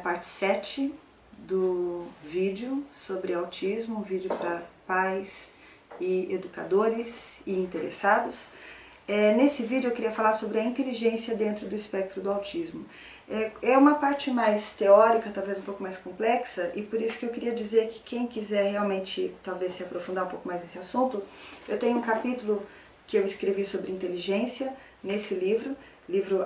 parte 7 do vídeo sobre autismo, um vídeo para pais e educadores e interessados. Nesse vídeo eu queria falar sobre a inteligência dentro do espectro do autismo. É uma parte mais teórica, talvez um pouco mais complexa, e por isso que eu queria dizer que quem quiser realmente talvez se aprofundar um pouco mais nesse assunto, eu tenho um capítulo que eu escrevi sobre inteligência nesse livro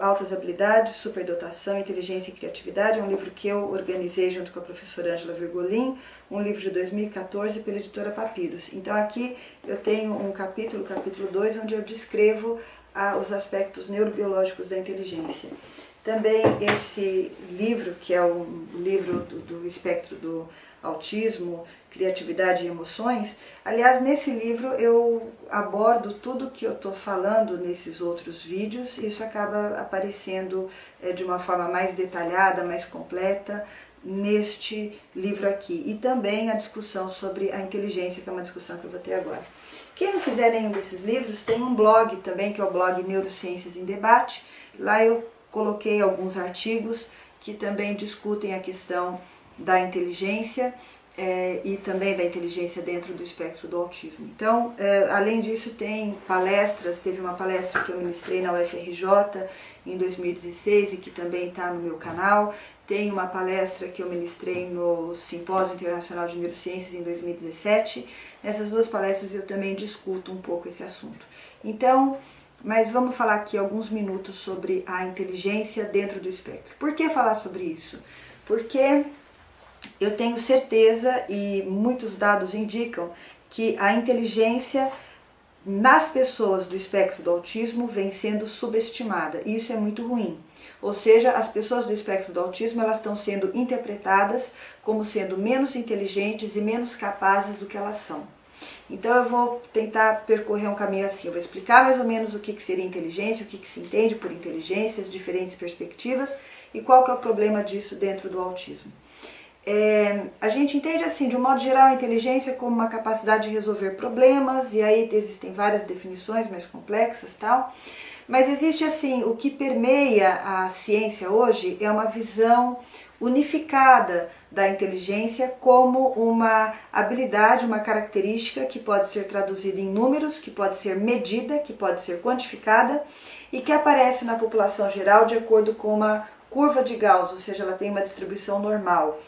Altas Habilidades, Superdotação, Inteligência e Criatividade. É um livro que eu organizei junto com a professora Ângela Virgolin, um livro de 2014 pela editora Papiros. Então aqui eu tenho um capítulo, capítulo 2, onde eu descrevo os aspectos neurobiológicos da inteligência. Também esse livro, que é um livro do espectro do autismo, criatividade e emoções, aliás, nesse livro eu abordo tudo que eu estou falando nesses outros vídeos, e isso acaba aparecendo de uma forma mais detalhada, mais completa, neste livro aqui. E também a discussão sobre a inteligência, que é uma discussão que eu vou ter agora. Quem não quiser nenhum desses livros, tem um blog também, que é o blog Neurociências em Debate. Lá eu coloquei alguns artigos que também discutem a questão da inteligência e também da inteligência dentro do espectro do autismo. Então, além disso, tem palestras. Teve uma palestra que eu ministrei na UFRJ em 2016 e que também está no meu canal. Tem uma palestra que eu ministrei no Simpósio Internacional de Neurociências em 2017. Nessas duas palestras eu também discuto um pouco esse assunto. Então, mas vamos falar aqui alguns minutos sobre a inteligência dentro do espectro. Por que falar sobre isso? Porque eu tenho certeza, e muitos dados indicam, que a inteligência nas pessoas do espectro do autismo vem sendo subestimada. E isso é muito ruim. Ou seja, as pessoas do espectro do autismo, elas estão sendo interpretadas como sendo menos inteligentes e menos capazes do que elas são. Então eu vou tentar percorrer um caminho assim, eu vou explicar mais ou menos o que seria inteligência, o que se entende por inteligência, as diferentes perspectivas e qual que é o problema disso dentro do autismo. A gente entende assim, de um modo geral, a inteligência como uma capacidade de resolver problemas, e aí existem várias definições mais complexas e tal, mas existe assim, o que permeia a ciência hoje é uma visão unificada da inteligência como uma habilidade, uma característica que pode ser traduzida em números, que pode ser medida, que pode ser quantificada e que aparece na população geral de acordo com uma curva de Gauss, ou seja, ela tem uma distribuição normal.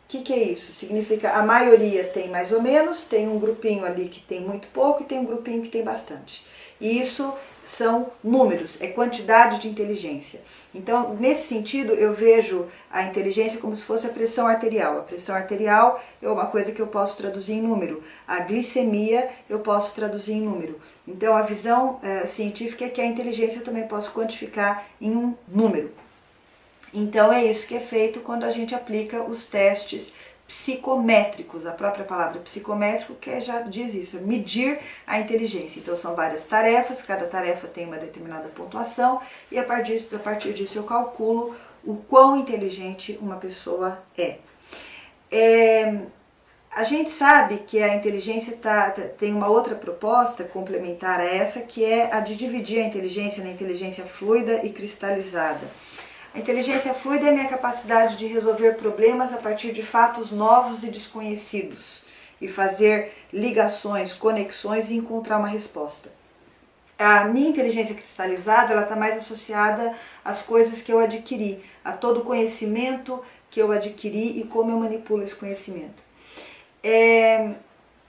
O que é isso? Significa a maioria tem mais ou menos, tem um grupinho ali que tem muito pouco e tem um grupinho que tem bastante. E isso são números, é quantidade de inteligência. Então, nesse sentido, eu vejo a inteligência como se fosse a pressão arterial. A pressão arterial é uma coisa que eu posso traduzir em número. A glicemia eu posso traduzir em número. Então, a visão científica é que a inteligência eu também posso quantificar em um número. Então é isso que é feito quando a gente aplica os testes psicométricos. A própria palavra psicométrico que já diz isso, é medir a inteligência. Então são várias tarefas, cada tarefa tem uma determinada pontuação e a partir disso eu calculo o quão inteligente uma pessoa é. A gente sabe que a inteligência tem uma outra proposta complementar a essa, que é a de dividir a inteligência na inteligência fluida e cristalizada. A inteligência fluida é a minha capacidade de resolver problemas a partir de fatos novos e desconhecidos e fazer ligações, conexões e encontrar uma resposta. A minha inteligência cristalizada, ela está mais associada às coisas que eu adquiri, a todo o conhecimento que eu adquiri e como eu manipulo esse conhecimento.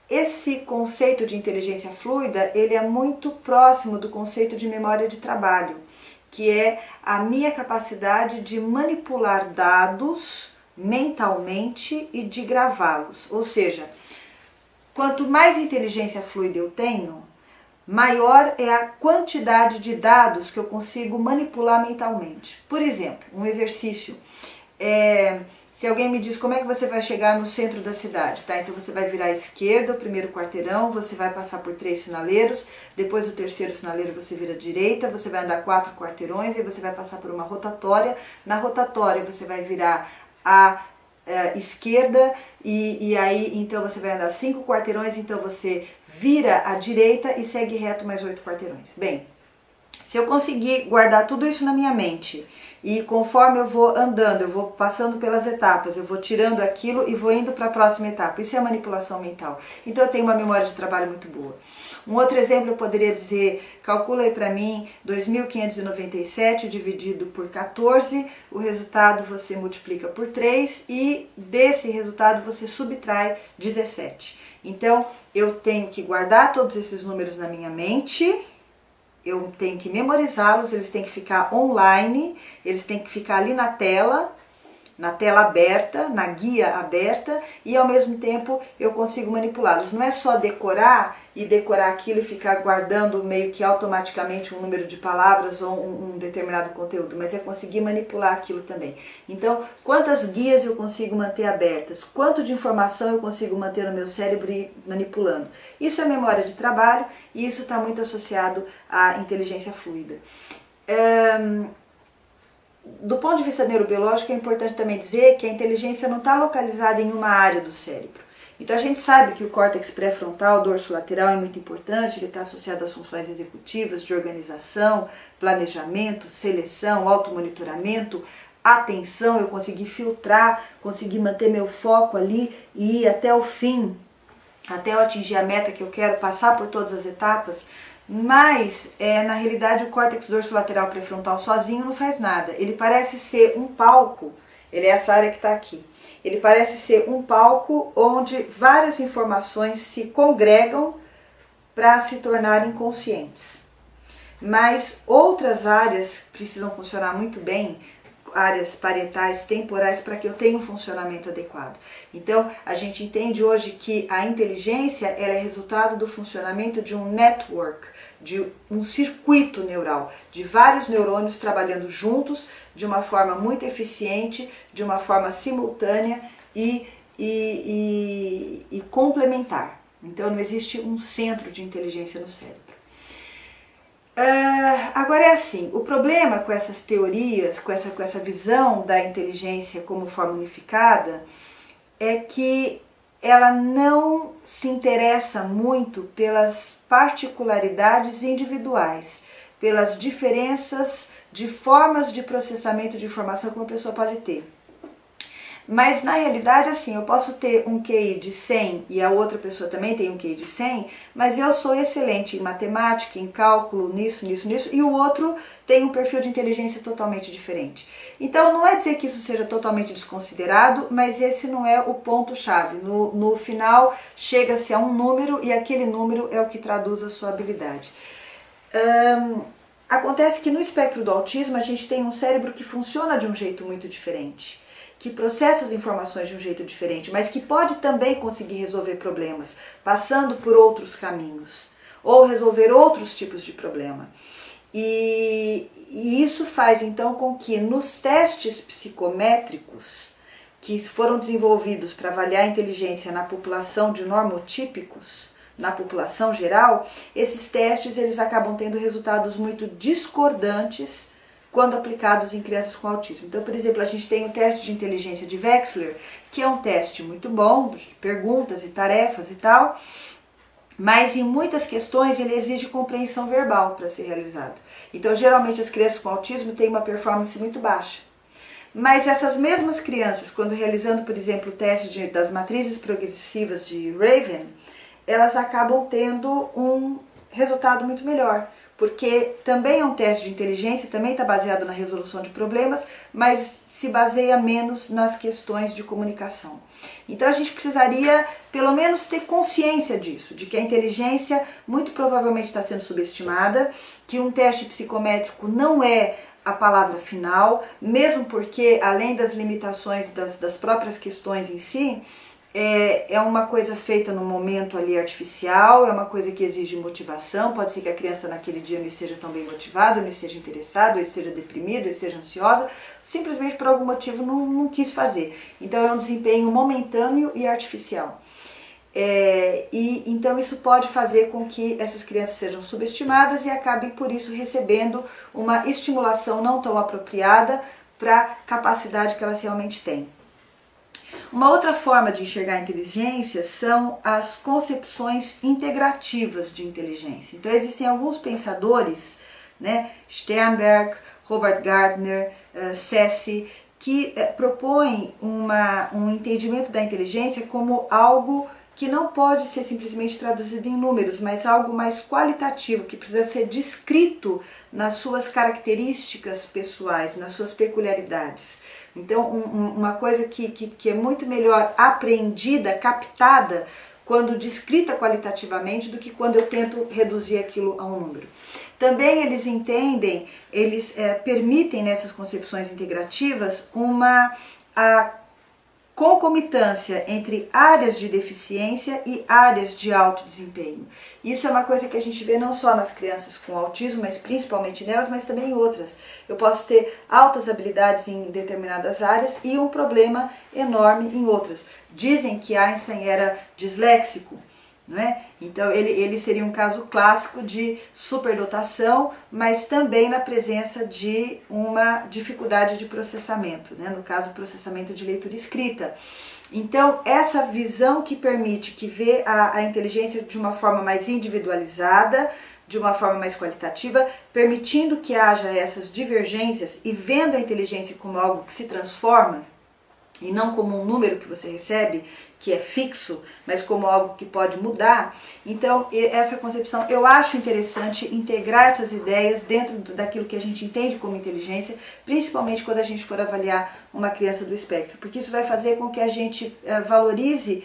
Esse conceito de inteligência fluida, ele é muito próximo do conceito de memória de trabalho, que é a minha capacidade de manipular dados mentalmente e de gravá-los. Ou seja, quanto mais inteligência fluida eu tenho, maior é a quantidade de dados que eu consigo manipular mentalmente. Por exemplo, um exercício. Se alguém me diz como é que você vai chegar no centro da cidade, tá? Então você vai virar à esquerda, o primeiro quarteirão, você vai passar por 3 sinaleiros, depois do terceiro sinaleiro você vira à direita, você vai andar 4 quarteirões e você vai passar por uma rotatória. Na rotatória você vai virar à esquerda e aí então você vai andar 5 quarteirões, então você vira à direita e segue reto mais 8 quarteirões. Bem, Se eu conseguir guardar tudo isso na minha mente e conforme eu vou andando, eu vou passando pelas etapas, eu vou tirando aquilo e vou indo para a próxima etapa. Isso é manipulação mental. Então eu tenho uma memória de trabalho muito boa. Um outro exemplo eu poderia dizer, calcula aí para mim 2.597 dividido por 14, o resultado você multiplica por 3 e desse resultado você subtrai 17. Então eu tenho que guardar todos esses números na minha mente, eu tenho que memorizá-los, eles têm que ficar online, eles têm que ficar ali na tela aberta, na guia aberta, e ao mesmo tempo eu consigo manipulá-los. Não é só decorar aquilo e ficar guardando meio que automaticamente um número de palavras ou um determinado conteúdo, mas é conseguir manipular aquilo também. Então, quantas guias eu consigo manter abertas? Quanto de informação eu consigo manter no meu cérebro e manipulando? Isso é memória de trabalho e isso está muito associado à inteligência fluida. Do ponto de vista neurobiológico, é importante também dizer que a inteligência não está localizada em uma área do cérebro. Então a gente sabe que o córtex pré-frontal, dorsolateral, é muito importante, ele está associado às funções executivas, de organização, planejamento, seleção, automonitoramento, atenção, eu consegui filtrar, consegui manter meu foco ali e ir até o fim, até eu atingir a meta que eu quero, passar por todas as etapas. Mas, na realidade, o córtex dorsolateral pré-frontal sozinho não faz nada. Ele parece ser um palco, ele é essa área que está aqui. Ele parece ser um palco onde várias informações se congregam para se tornarem conscientes. Mas outras áreas precisam funcionar muito bem, áreas parietais, temporais, para que eu tenha um funcionamento adequado. Então, a gente entende hoje que a inteligência ela é resultado do funcionamento de um network, de um circuito neural, de vários neurônios trabalhando juntos de uma forma muito eficiente, de uma forma simultânea e complementar. Então, não existe um centro de inteligência no cérebro. Agora é assim, o problema com essas teorias, com essa visão da inteligência como forma unificada, é que ela não se interessa muito pelas particularidades individuais, pelas diferenças de formas de processamento de informação que uma pessoa pode ter. Mas na realidade, assim, eu posso ter um QI de 100 e a outra pessoa também tem um QI de 100, mas eu sou excelente em matemática, em cálculo, nisso, e o outro tem um perfil de inteligência totalmente diferente. Então não é dizer que isso seja totalmente desconsiderado, mas esse não é o ponto-chave. No final, chega-se a um número e aquele número é o que traduz a sua habilidade. Acontece que no espectro do autismo a gente tem um cérebro que funciona de um jeito muito diferente, que processa as informações de um jeito diferente, mas que pode também conseguir resolver problemas, passando por outros caminhos, ou resolver outros tipos de problema. E isso faz então com que nos testes psicométricos, que foram desenvolvidos para avaliar a inteligência na população de normotípicos, na população geral, esses testes eles acabam tendo resultados muito discordantes quando aplicados em crianças com autismo. Então, por exemplo, a gente tem o teste de inteligência de Wechsler, que é um teste muito bom, de perguntas e tarefas e tal, mas em muitas questões ele exige compreensão verbal para ser realizado. Então, geralmente as crianças com autismo têm uma performance muito baixa. Mas essas mesmas crianças, quando realizando, por exemplo, o teste das matrizes progressivas de Raven, elas acabam tendo um resultado muito melhor, porque também é um teste de inteligência, também está baseado na resolução de problemas, mas se baseia menos nas questões de comunicação. Então a gente precisaria pelo menos ter consciência disso, de que a inteligência muito provavelmente está sendo subestimada, que um teste psicométrico não é a palavra final, mesmo porque além das limitações das próprias questões em si, é uma coisa feita no momento ali artificial, é uma coisa que exige motivação, pode ser que a criança naquele dia não esteja tão bem motivada, não esteja interessada, ou esteja deprimida, ou esteja ansiosa, simplesmente por algum motivo não quis fazer. Então é um desempenho momentâneo e artificial. Então isso pode fazer com que essas crianças sejam subestimadas e acabem por isso recebendo uma estimulação não tão apropriada para a capacidade que elas realmente têm. Uma outra forma de enxergar a inteligência são as concepções integrativas de inteligência. Então existem alguns pensadores né? Sternberg, Howard Gardner, Ceci, que propõem um entendimento da inteligência como algo que não pode ser simplesmente traduzido em números, mas algo mais qualitativo, que precisa ser descrito nas suas características pessoais, nas suas peculiaridades. Então, uma coisa que é muito melhor apreendida, captada, quando descrita qualitativamente, do que quando eu tento reduzir aquilo a um número. Também eles entendem, eles permitem nessas concepções integrativas a concomitância entre áreas de deficiência e áreas de alto desempenho. Isso é uma coisa que a gente vê não só nas crianças com autismo, mas principalmente nelas, mas também em outras. Eu posso ter altas habilidades em determinadas áreas e um problema enorme em outras. Dizem que Einstein era disléxico, não é? Então ele seria um caso clássico de superdotação, mas também na presença de uma dificuldade de processamento, né? No caso, processamento de leitura e escrita. Então, essa visão que permite, que vê a inteligência de uma forma mais individualizada, de uma forma mais qualitativa, permitindo que haja essas divergências e vendo a inteligência como algo que se transforma, e não como um número que você recebe, que é fixo, mas como algo que pode mudar. Então, essa concepção, eu acho interessante integrar essas ideias dentro daquilo que a gente entende como inteligência, principalmente quando a gente for avaliar uma criança do espectro, porque isso vai fazer com que a gente valorize,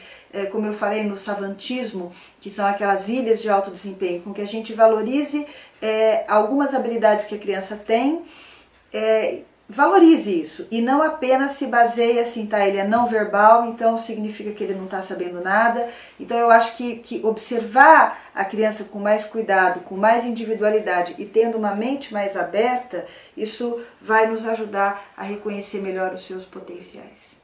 como eu falei no savantismo, que são aquelas ilhas de alto desempenho, com que a gente valorize algumas habilidades que a criança tem, valorize isso e não apenas se baseie assim, tá, ele é não verbal, então significa que ele não está sabendo nada. Então eu acho que observar a criança com mais cuidado, com mais individualidade e tendo uma mente mais aberta, isso vai nos ajudar a reconhecer melhor os seus potenciais.